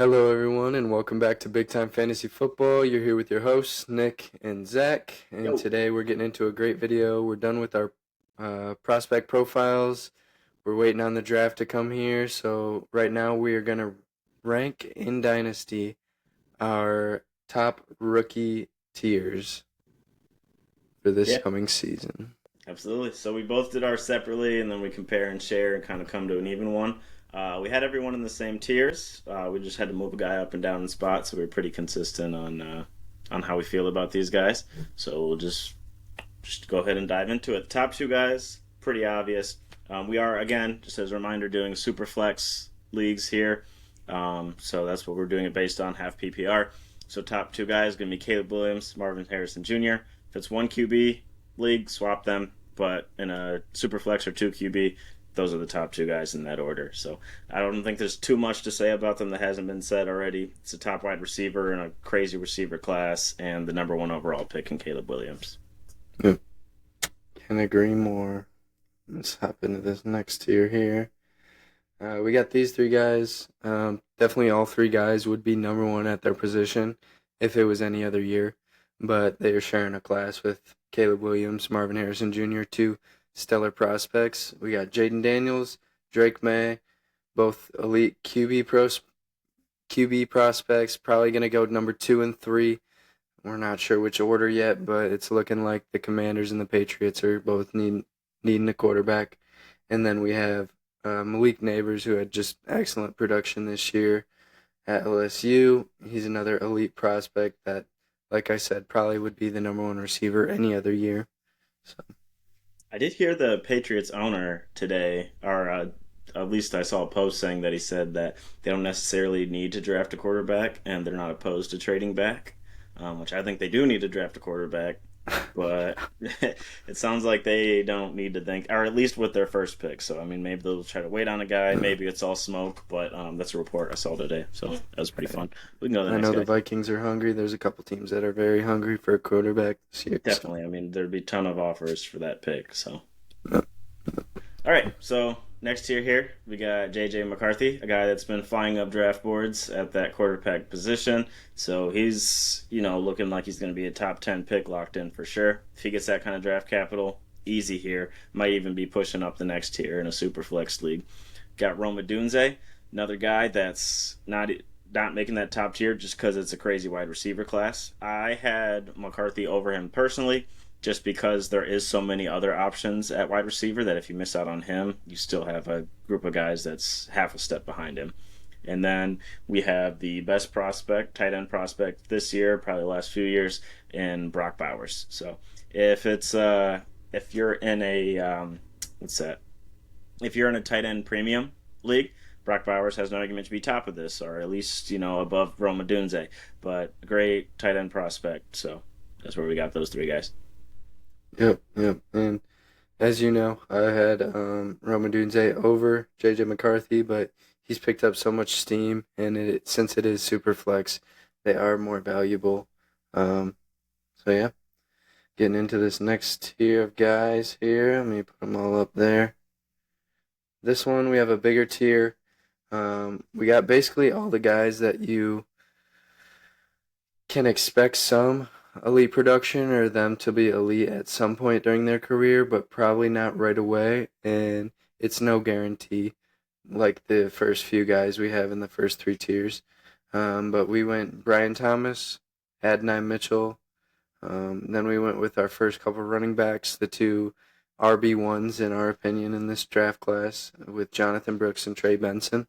Hello, everyone, and welcome back to Big Time Fantasy Football. You're here with your hosts, Nick and Zach, and Yo. today we're getting into a great video. We're done with our prospect profiles. We're waiting on the draft to come here, so right now we are going to rank in Dynasty our top rookie tiers for this Yeah, coming season. absolutely. So we both did ours separately, and then we compare and share and kind of come to an even one. We had everyone in the same tiers. We just had to move a guy up and down in spots, so we were pretty consistent on how we feel about these guys. So we'll just go ahead and dive into it. The top two guys, pretty obvious. We are again, just as a reminder, doing super flex leagues here. So that's what we're doing it based on, half PPR. So top two guys going to be Caleb Williams, Marvin Harrison Jr. If it's one QB league, swap them. But in a super flex or two QB, those are the top two guys in that order. So I don't think there's too much to say about them that hasn't been said already. It's a top wide receiver in a crazy receiver class, and the number one overall pick in Caleb Williams. Yep. Can't agree more. Let's hop into this next tier here. We got these three guys. Definitely all three guys would be number one at their position if it was any other year. But they are sharing a class with Caleb Williams, Marvin Harrison Jr., two stellar prospects. We got Jaden Daniels, Drake May, both elite QB prospects. Probably going to go number 2 and 3. We're not sure which order yet, but it's looking like the Commanders and the Patriots are both needing a quarterback. And then we have Malik Neighbors, who had just excellent production this year at LSU. He's another elite prospect that, like I said, probably would be the number one receiver any other year. So I did hear the Patriots owner today, or at least I saw a post saying that he said that they don't necessarily need to draft a quarterback and they're not opposed to trading back, which I think they do need to draft a quarterback. But it sounds like they don't need to think, or at least with their first pick. So, I mean, maybe they'll try to wait on a guy. Maybe it's all smoke, but that's a report I saw today. So that was pretty fun. We can go to the I next know the guy. Vikings are hungry. There's a couple teams that are very hungry for a quarterback this year. So. Definitely. I mean, there'd be a ton of offers for that pick. So. All right, so next tier here, we got J.J. McCarthy, a guy that's been flying up draft boards at that quarterback position. So he's, looking like he's going to be a top 10 pick locked in for sure. If he gets that kind of draft capital, easy here. Might even be pushing up the next tier in a super flex league. Got Roma Dunze, another guy that's not making that top tier just because it's a crazy wide receiver class. I had McCarthy over him personally just because there is so many other options at wide receiver that if you miss out on him, you still have a group of guys that's half a step behind him. And then we have the best prospect, tight end prospect this year, probably the last few years, in Brock Bowers. So if you're in a what's that? If you're in a tight end premium league, Brock Bowers has no argument to be top of this, or at least above Roma Dunze. But a great tight end prospect. So that's where we got those three guys. Yep. And as you know, I had Roma Dunze over J.J. McCarthy, but he's picked up so much steam, and since it is super flex, they are more valuable. So yeah, getting into this next tier of guys here. Let me put them all up there. This one, we have a bigger tier. We got basically all the guys that you can expect some elite production or them to be elite at some point during their career, but probably not right away. And it's no guarantee like the first few guys we have in the first three tiers. But we went Brian Thomas, Adonai Mitchell. Then we went with our first couple running backs, the two RB1s in our opinion in this draft class with Jonathan Brooks and Trey Benson.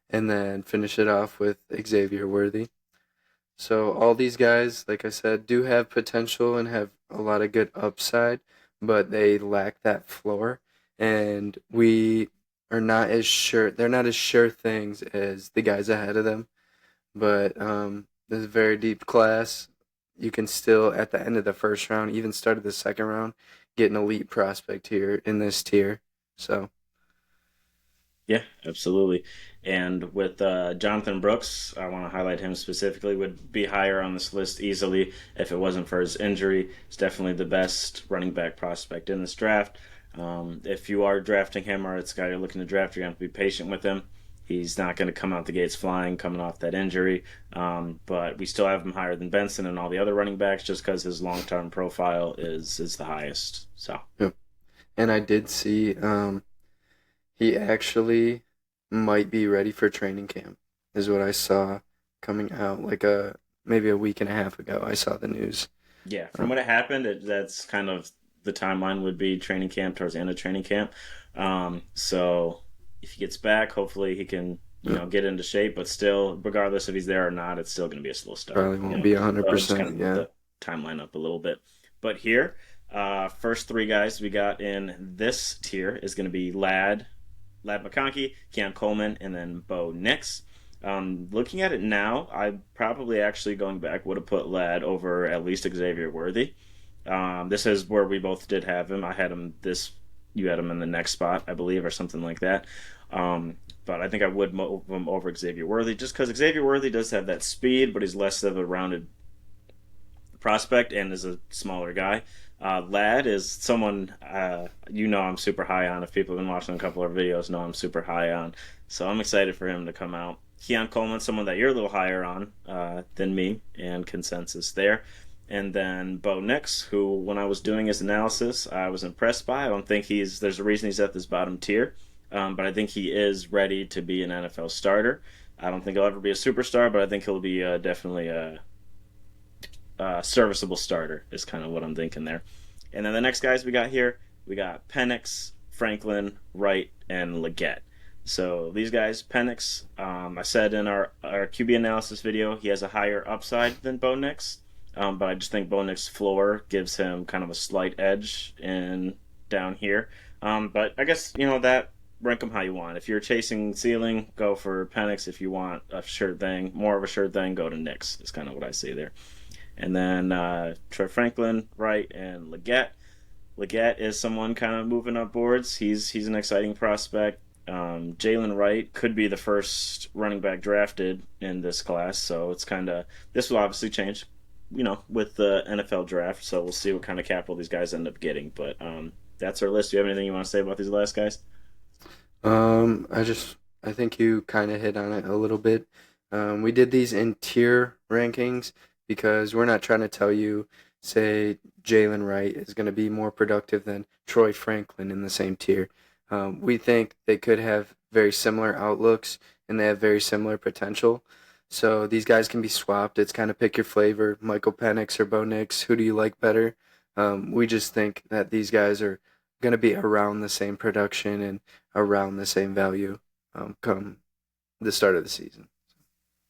And then finish it off with Xavier Worthy. So all these guys, like I said, do have potential and have a lot of good upside, but they lack that floor. And we are not as sure. They're not as sure things as the guys ahead of them. But this is a very deep class. You can still, at the end of the first round, even start of the second round, get an elite prospect here in this tier. So Yeah, absolutely. And with Jonathan Brooks, I want to highlight him specifically, would be higher on this list easily if it wasn't for his injury. He's definitely the best running back prospect in this draft. If you are drafting him or it's a guy you're looking to draft, you're going to have to be patient with him. He's not going to come out the gates flying coming off that injury. But we still have him higher than Benson and all the other running backs just because his long term profile is the highest. So, Yep. And I did see he actually might be ready for training camp, is what I saw coming out like maybe a week and a half ago. I saw the news. yeah, from what it happened, that's kind of the timeline would be training camp towards the end of training camp. So if he gets back, hopefully he can get into shape. But still, regardless if he's there or not, it's still going to be a slow start. Probably won't be So just 100%. kind of Yeah. the timeline up a little bit. But here, first three guys we got in this tier is going to be Ladd McConkey, Keon Coleman, and then Bo Nix. Looking at it now, I probably actually going back would have put Ladd over at least Xavier Worthy. This is where we both did have him. I had him you had him in the next spot, I believe, or something like that. But I think I would move him over Xavier Worthy just because Xavier Worthy does have that speed, but he's less of a rounded prospect and is a smaller guy. Ladd is someone I'm super high on. If people have been watching a couple of videos, know I'm super high on. So I'm excited for him to come out. Keon Coleman, someone that you're a little higher on than me, and consensus there. And then Bo Nix, who when I was doing his analysis, I was impressed by. I don't think there's a reason he's at this bottom tier, but I think he is ready to be an NFL starter. I don't think he'll ever be a superstar, but I think he'll be definitely a serviceable starter is kind of what I'm thinking there. And then the next guys we got here, we got Penix, Franklin, Wright, and Leggett. So these guys, Penix, I said in our QB analysis video, he has a higher upside than Bo Nix, but I just think Bo Nix's floor gives him kind of a slight edge down here. But I guess, that rank them how you want. If you're chasing ceiling, go for Penix. If you want more of a sure thing, go to Nix. Is kind of what I see there. And then Troy Franklin, Wright, and Leggett. Leggett is someone kind of moving up boards. He's an exciting prospect. Jalen Wright could be the first running back drafted in this class, so this will obviously change, with the NFL draft. So we'll see what kind of capital these guys end up getting. But that's our list. Do you have anything you want to say about these last guys? I think you kind of hit on it a little bit. We did these in tier rankings because we're not trying to tell you, say, Jalen Wright is going to be more productive than Troy Franklin in the same tier. We think they could have very similar outlooks and they have very similar potential. So these guys can be swapped. It's kind of pick your flavor. Michael Penix or Bo Nix, who do you like better? We just think that these guys are going to be around the same production and around the same value come the start of the season.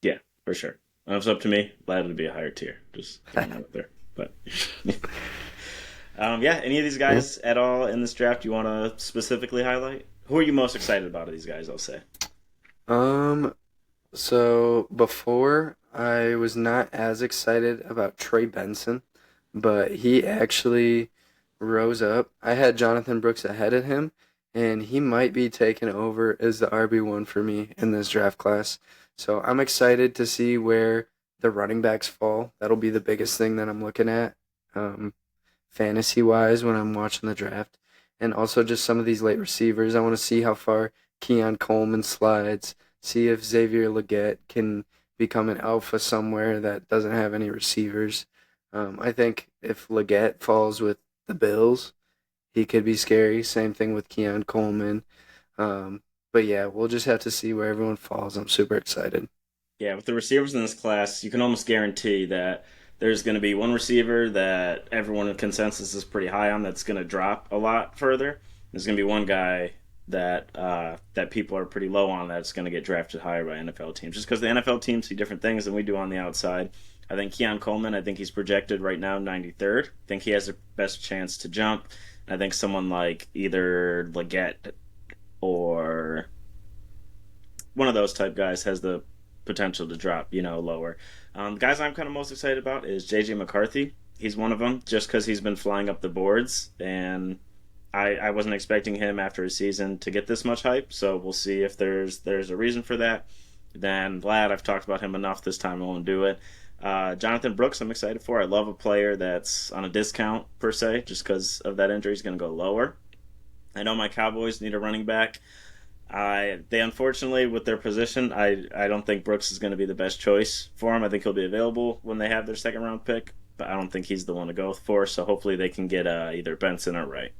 Yeah, for sure. If it's up to me, Ladd would be a higher tier. Just throwing it out there. But any of these guys at all in this draft you want to specifically highlight? Who are you most excited about of these guys, I'll say? So before, I was not as excited about Trey Benson, but he actually rose up. I had Jonathan Brooks ahead of him, and he might be taken over as the RB1 for me in this draft class. So I'm excited to see where the running backs fall. That'll be the biggest thing that I'm looking at fantasy-wise when I'm watching the draft. And also just some of these late receivers. I want to see how far Keon Coleman slides, see if Xavier Leggett can become an alpha somewhere that doesn't have any receivers. I think if Leggett falls with the Bills, he could be scary. Same thing with Keon Coleman. But yeah, we'll just have to see where everyone falls. I'm super excited. Yeah, with the receivers in this class, you can almost guarantee that there's going to be one receiver that everyone in consensus is pretty high on that's going to drop a lot further. There's going to be one guy that people are pretty low on that's going to get drafted higher by NFL teams. Just because the NFL teams see different things than we do on the outside. I think Keon Coleman, I think he's projected right now 93rd. I think he has the best chance to jump. I think someone like either Leggett or one of those type guys has the potential to drop, lower. The guys I'm kind of most excited about is J.J. McCarthy. He's one of them just because he's been flying up the boards, and I wasn't expecting him after his season to get this much hype, so we'll see if there's a reason for that. Then Ladd, I've talked about him enough this time, I won't do it. Jonathan Brooks, I'm excited for. I love a player that's on a discount, per se, just because of that injury. He's going to go lower. I know my Cowboys need a running back. They unfortunately with their position, I don't think Brooks is going to be the best choice for him. I think he'll be available when they have their second round pick, but I don't think he's the one to go for. So hopefully they can get either Benson or Wright.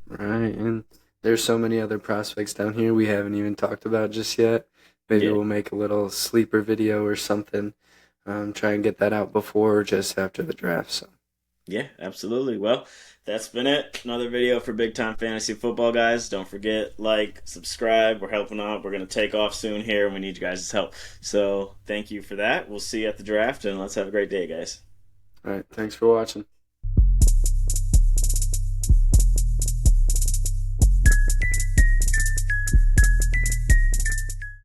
Right, and there's so many other prospects down here we haven't even talked about just yet. Maybe Yeah, we'll make a little sleeper video or something. Try and get that out before or just after the draft. So, yeah, absolutely. Well, that's been it. Another video for Big Time Fantasy Football, guys. Don't forget, like, subscribe. We're helping out. We're going to take off soon here, and we need you guys' help. So thank you for that. We'll see you at the draft, and let's have a great day, guys. all right, thanks for watching.